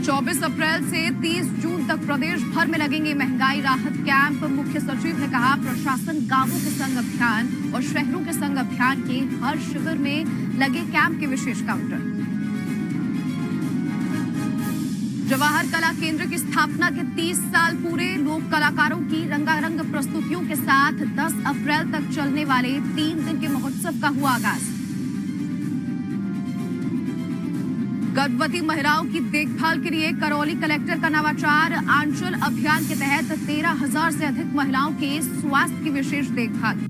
24 अप्रैल से 30 जून तक प्रदेश भर में लगेंगे महंगाई राहत कैंप। मुख्य सचिव ने कहा, प्रशासन गांवों के संग अभियान और शहरों के संग अभियान के हर शिविर में लगे कैंप के विशेष काउंटर। जवाहर कला केंद्र की स्थापना के 30 साल पूरे। लोक कलाकारों की रंगारंग प्रस्तुतियों के साथ 10 अप्रैल तक चलने वाले 3 दिन के महोत्सव का हुआ आगाज। गर्भवती महिलाओं की देखभाल के लिए करौली कलेक्टर का नवाचार। आंचल अभियान के तहत 13,000 से अधिक महिलाओं के स्वास्थ्य की विशेष देखभाल।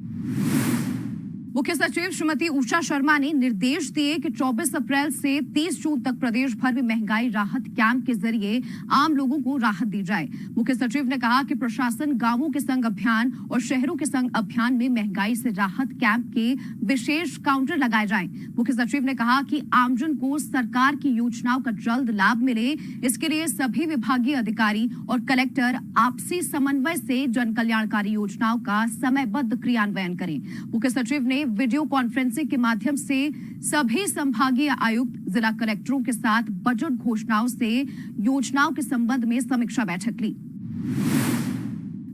मुख्य सचिव श्रीमती उषा शर्मा ने निर्देश दिए कि 24 अप्रैल से 30 जून तक प्रदेश भर में महंगाई राहत कैंप के जरिए आम लोगों को राहत दी जाए। मुख्य सचिव ने कहा कि प्रशासन गांवों के संग अभियान और शहरों के संग अभियान में महंगाई से राहत कैंप के विशेष काउंटर लगाए जाएं। मुख्य सचिव ने कहा कि आमजन को सरकार की योजनाओं का जल्द लाभ मिले, इसके लिए सभी विभागीय अधिकारी और कलेक्टर आपसी समन्वय से जन कल्याणकारी योजनाओं का समयबद्ध क्रियान्वयन करें। मुख्य सचिव ने वीडियो कॉन्फ्रेंसिंग के माध्यम से सभी संभागीय आयुक्त, जिला कलेक्टरों के साथ बजट घोषणाओं से योजनाओं के संबंध में समीक्षा बैठक ली।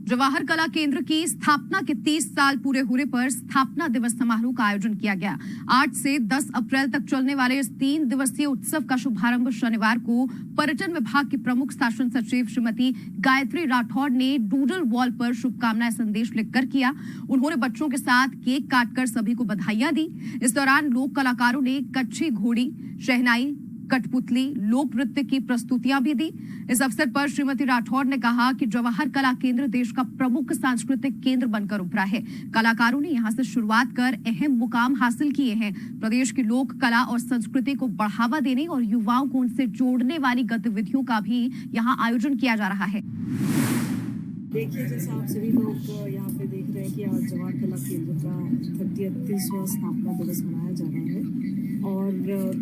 जवाहर कला केंद्र की स्थापना के 30 साल पूरे होने पर स्थापना दिवस समारोह का आयोजन किया गया। 8 से 10 अप्रैल तक चलने वाले इस 3 दिवसीय उत्सव का शुभारंभ शनिवार को पर्यटन विभाग की प्रमुख शासन सचिव श्रीमती गायत्री राठौड़ ने डूडल वॉल पर शुभकामनाएं संदेश लिखकर किया। उन्होंने बच्चों के साथ केक काटकर सभी को बधाइयां दी। इस दौरान लोक कलाकारों ने कच्ची घोड़ी, शहनाई, कठपुतली, लोक नृत्य की प्रस्तुतियां भी दी। इस अवसर पर श्रीमती राठौड़ ने कहा कि जवाहर कला केंद्र देश का प्रमुख सांस्कृतिक केंद्र बनकर उभरा है। कलाकारों ने यहां से शुरुआत कर अहम मुकाम हासिल किए हैं। प्रदेश की लोक कला और संस्कृति को बढ़ावा देने और युवाओं को उनसे जोड़ने वाली गतिविधियों का भी यहां आयोजन किया जा रहा है। देखिए, जैसा आप सभी लोग यहाँ पे देख रहे हैं कि आज जवाहर कला केंद्र का 33वां स्थापना दिवस मनाया जा रहा है और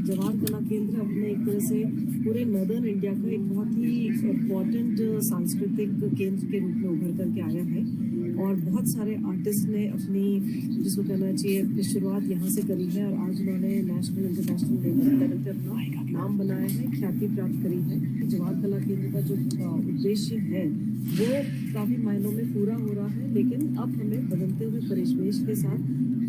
जवाहर कला केंद्र अपने एक तरह से पूरे नॉर्दर्न इंडिया का एक बहुत ही इम्पॉर्टेंट सांस्कृतिक केंद्र के रूप में उभर करके आया है और बहुत सारे आर्टिस्ट ने अपनी, जिसको कहना चाहिए, शुरुआत यहाँ से करी है और आज उन्होंने नेशनल इंटरनेशनल लेवल पे अपना नाम बनाया है, ख्याति प्राप्त करी है। जवाहर कला केंद्र का जो उद्देश्य है वो काफ़ी मायनों में पूरा हो रहा है, लेकिन अब हमें बदलते हुए परिवेश के साथ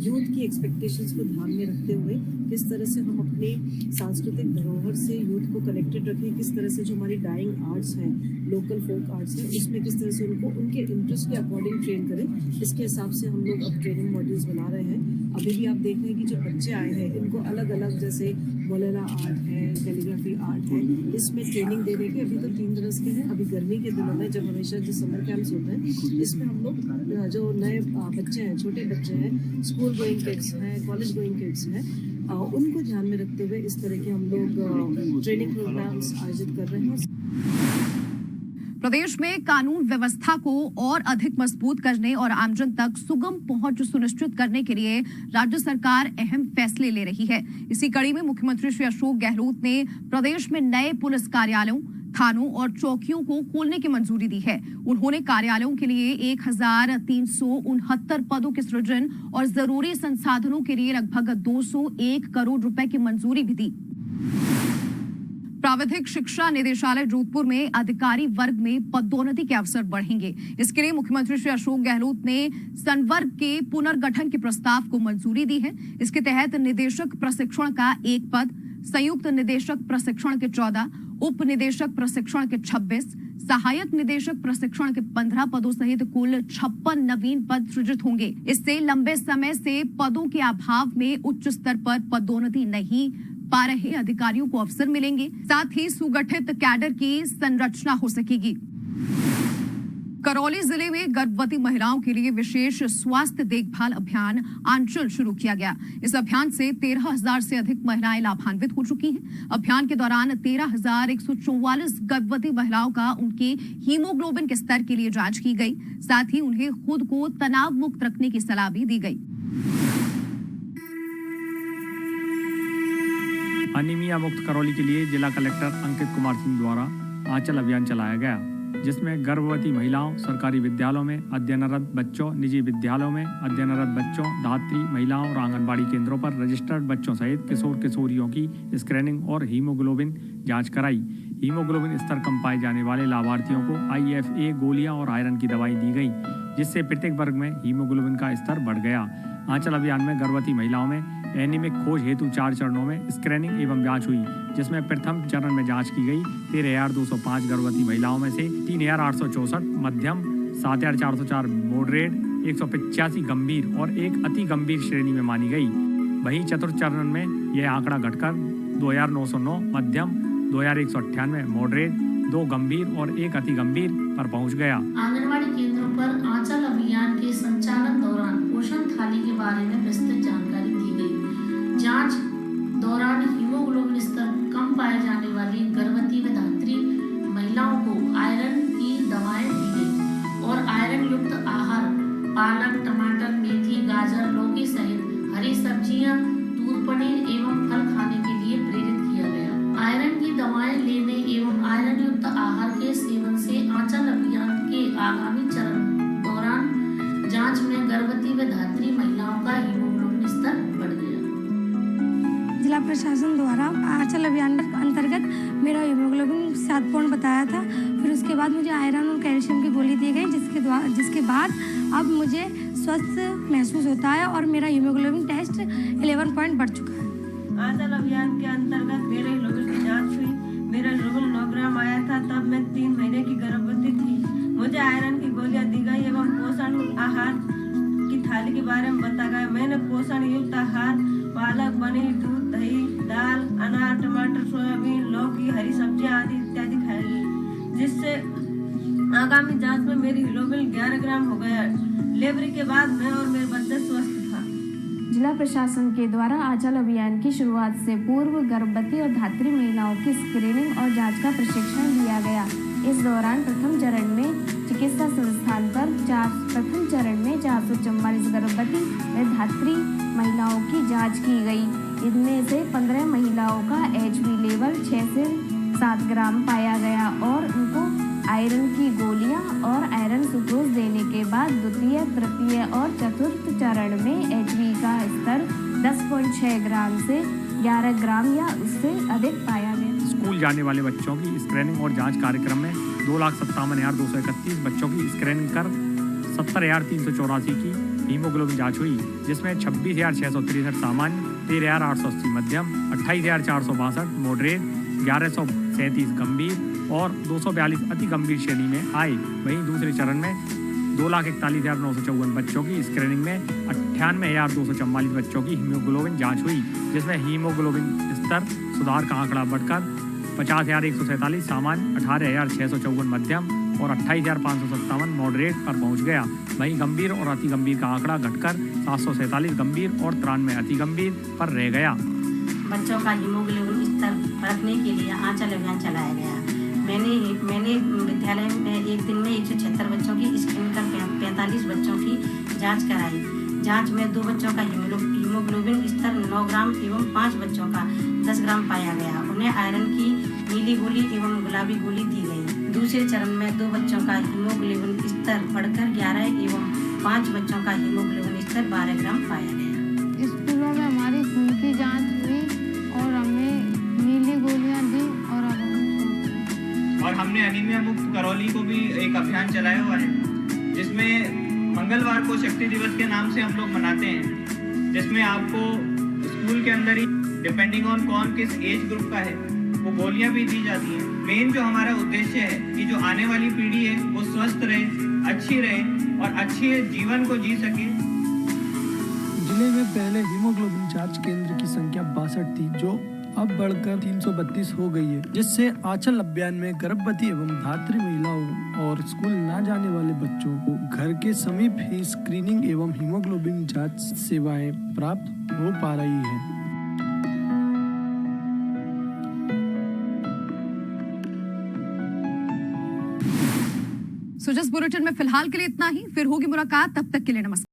यूथ की एक्सपेक्टेशंस को ध्यान में रखते हुए किस तरह से हम अपनी सांस्कृतिक धरोहर से यूथ को कनेक्टेड रखें, किस तरह से जो हमारी डाइंग आर्ट्स हैं, लोकल फोक आर्ट्स हैं, उसमें किस तरह से उनको उनके इंटरेस्ट के अकॉर्डिंग ट्रेन करें। इसके हिसाब से हम लोग अब ट्रेनिंग मॉड्यूल्स बना रहे हैं। अभी भी आप देख रहे हैं कि जो बच्चे आए हैं इनको अलग अलग, जैसे मोलेरा आर्ट है, कैलीग्राफी आर्ट है, इसमें ट्रेनिंग देने के अभी तो 3 दिवस के हैं। अभी गर्मी के दिनों में जब हमेशा जो समर कैंप्स होते हैं, इसमें हम लोग जो नए बच्चे हैं, छोटे बच्चे हैं, स्कूल गोइंग किड्स हैं, कॉलेज गोइंग किड्स हैं, उनको ध्यान में रखते हुए इस तरह के हम लोग ट्रेनिंग प्रोग्राम्स आयोजित कर रहे हैं। प्रदेश में कानून व्यवस्था को और अधिक मजबूत करने और आमजन तक सुगम पहुंच सुनिश्चित करने के लिए राज्य सरकार अहम फैसले ले रही है। इसी कड़ी में मुख्यमंत्री श्री अशोक गहलोत ने प्रदेश में नए पुलिस कार्यालयों, थानों और चौकियों को खोलने की मंजूरी दी है। उन्होंने कार्यालयों के लिए 1,369 पदों के सृजन और जरूरी संसाधनों के लिए लगभग 201 करोड़ रुपए की मंजूरी भी दी। प्राविधिक शिक्षा निदेशालय जोधपुर में अधिकारी वर्ग में पदोन्नति के अवसर बढ़ेंगे। इसके लिए मुख्यमंत्री श्री अशोक गहलोत ने संवर्ग के पुनर्गठन के प्रस्ताव को मंजूरी दी है। इसके तहत निदेशक प्रशिक्षण का 1 पद, संयुक्त निदेशक प्रशिक्षण के 14, उप निदेशक प्रशिक्षण के 26, सहायक निदेशक प्रशिक्षण के 15 पदों सहित कुल 56 नवीन पद सृजित होंगे। इससे लंबे समय से पदों के अभाव में उच्च स्तर पर पदोन्नति नहीं पा रहे अधिकारियों को अवसर मिलेंगे। साथ ही सुगठित कैडर की संरचना हो सकेगी। करौली जिले में गर्भवती महिलाओं के लिए विशेष स्वास्थ्य देखभाल अभियान आंचल शुरू किया गया। इस अभियान से 13,000 से अधिक महिलाएं लाभान्वित हो चुकी हैं। अभियान के दौरान 13,144 गर्भवती महिलाओं का उनके हीमोग्लोबिन के स्तर के लिए जांच की गई। साथ ही उन्हें खुद को तनाव मुक्त रखने की सलाह भी दी गई। अनीमिया मुक्त करौली के लिए जिला कलेक्टर अंकित कुमार सिंह द्वारा आंचल अभियान चलाया गया। जिसमें गर्भवती महिलाओं, सरकारी विद्यालयों में अध्ययनरत बच्चों, निजी विद्यालयों में अध्ययनरत बच्चों, धात्री महिलाओं और आंगनबाड़ी केंद्रों पर रजिस्टर्ड बच्चों सहित किशोर किशोरियों की स्क्रीनिंग और हीमोग्लोबिन जांच कराई। हीमोग्लोबिन स्तर कम पाए जाने वाले लाभार्थियों को IFA गोलियां और आयरन की दवाई दी गई, जिससे प्रत्येक वर्ग में हीमोग्लोबिन का स्तर बढ़ गया। आंचल अभियान में गर्भवती महिलाओं में एनीमिक खोज हेतु 4 चरणों में स्क्रीनिंग एवं जांच हुई, जिसमें प्रथम चरण में जांच की गई 13,205 गर्भवती महिलाओं में से 3,864 मध्यम, 7,404 मॉडरेट, 185 गंभीर और 1 अति गंभीर श्रेणी में मानी गई। वहीं चतुर्थ चरण में यह आंकड़ा घटकर 2,909 मध्यम, 2,198 मॉडरेट, 2 गंभीर और 1 अति गंभीर पर पहुंच गया। आंगनबाड़ी केंद्रों पर आंचल अभियान के संचालन दौरान पोषण थाली के बारे में विस्तृत जानकारी दी गई। जांच दौरान हीमोग्लोबिन स्तर कम पाए जाने वाली गर्भवती व धात्री महिलाओं को आयरन की दवाएं दी गई और आयरन युक्त आहार पालक, टमाटर, मेथी, गाजर, लौकी सहित हरी सब्जियां, दूध, पनीर एवं फल खाने के लिए प्रेरित किया गया। आयरन की दवाएं लेने एवं आयरन युक्त आहार के सेवन से आंचल अभियान के आगामी चरण दौरान जांच में गर्भवती व धात्री महिलाओं का हीमोग्लोबिन स्तर बढ़ गया। जिला प्रशासन द्वारा आंचल अभियान अंतर्गत मेरा हीमोग्लोबिन 7 पॉइंट बताया था। फिर उसके बाद मुझे आयरन और कैल्शियम की गोली दी गई, जिसके बाद अब मुझे स्वस्थ महसूस होता है और मेरा हीमोग्लोबिन टेस्ट 11 पॉइंट बढ़ चुका है। आंचल अभियान के अंतर्गत मेरे हीमोग्लोबिन की जांच हुई। मेरा हीमोग्लोबिन 9 ग्राम आया था, तब मैं 3 महीने की गर्भवती थी। मुझे आयरन की गोलियां दी गई एवं पोषण आहार की थाली के बारे में बताया गया। मैंने पोषण युक्त आहार पालक, पनीर, दूध, दही, दाल, अनार, टमाटर, सोयाबीन, लौकी, हरी सब्जियां आदि इत्यादि खाई, जिससे आगामी जांच में मेरी हीमोग्लोबिन 11 ग्राम हो गया। डिलीवरी के बाद मैं और मेरे बच्चे स्वस्थ था। जिला प्रशासन के द्वारा आंचल अभियान की शुरुआत से पूर्व गर्भवती और धात्री महिलाओं की स्क्रीनिंग और जांच का प्रशिक्षण दिया गया। इस दौरान प्रथम चरण में चिकित्सा संस्थान पर 444 गर्भवती व धात्री महिलाओं की जांच की गई। इनमें से 15 महिलाओं का HB लेवल 6 से 7 ग्राम पाया गया और उनको आयरन की गोलियां और आयरन सुक्रोज देने के बाद द्वितीय, तृतीय और चतुर्थ चरण में HB का स्तर 10.6 ग्राम से 11 ग्राम या उससे अधिक पाया गया। स्कूल जाने वाले बच्चों की स्क्रीनिंग और जांच कार्यक्रम में 2,57,231 बच्चों की स्क्रीनिंग कर 70,384 की हीमोग्लोबिन जांच हुई, जिसमें 26,663 सामान्य, 13,880 मध्यम, 28,462 मॉडरेट, 1,137 गंभीर और 242 अति गंभीर श्रेणी में आए। वहीं दूसरे चरण में 2,41,954 बच्चों की स्क्रीनिंग में 98,244 बच्चों की हीमोग्लोबिन जांच हुई, जिसमें हीमोग्लोबिन स्तर सुधार का आंकड़ा बढ़कर 50,147 सामान्य, 18,654 मध्यम और 28,557 मॉडरेट पर पहुंच गया। वहीं गंभीर और अति गंभीर का आंकड़ा घटकर 747 गंभीर और 93 अति गंभीर पर रह गया। बच्चों का हीमोग्लोबिन स्तर परखने के लिए आंचल अभियान चलाया गया। मैंने विद्यालय में एक दिन में 176 बच्चों की स्क्रीनिंग कर 45 बच्चों की जांच कराई। जांच में 2 बच्चों का हीमोग्लोबिन स्तर 9 ग्राम एवं 5 बच्चों का 10 ग्राम पाया गया। उन्हें आयरन की नीली गोली एवं गुलाबी गोली दी गई। दूसरे चरण में 2 बच्चों का हीमोग्लोबिन स्तर बढ़कर 11 एवं 5 बच्चों का हीमोग्लोबिन स्तर 12 ग्राम पाया गया। स्कूलों में हमारी खून की जांच हुई और हमें नीली गोलियां दी और हमने एनीमिया मुक्त करौली को भी एक अभियान चलाया हुआ है, जिसमें मंगलवार को शक्ति दिवस के नाम से हम लोग मनाते हैं, जिसमें आपको स्कूल के अंदर ही डिपेंडिंग ऑन कौन किस एज ग्रुप का है वो गोलियां भी दी जाती हैं। मेन जो हमारा उद्देश्य है कि जो आने वाली पीढ़ी है वो स्वस्थ रहे, अच्छी रहे और अच्छे जीवन को जी सके। जिले में पहले हीमोग्लोबिन जांच केंद्र की संख्या 62 थी, जो अब बढ़कर 332 हो गई है, जिससे आंचल अभियान में गर्भवती एवं धात्री महिलाओं और स्कूल न जाने वाले बच्चों को घर के समीप ही स्क्रीनिंग एवं हीमोग्लोबिन जांच सेवाएं प्राप्त हो पा रही है। सुजस बुलेटिन में फिलहाल के लिए इतना ही, फिर होगी मुलाकात, तब तक के लिए नमस्कार।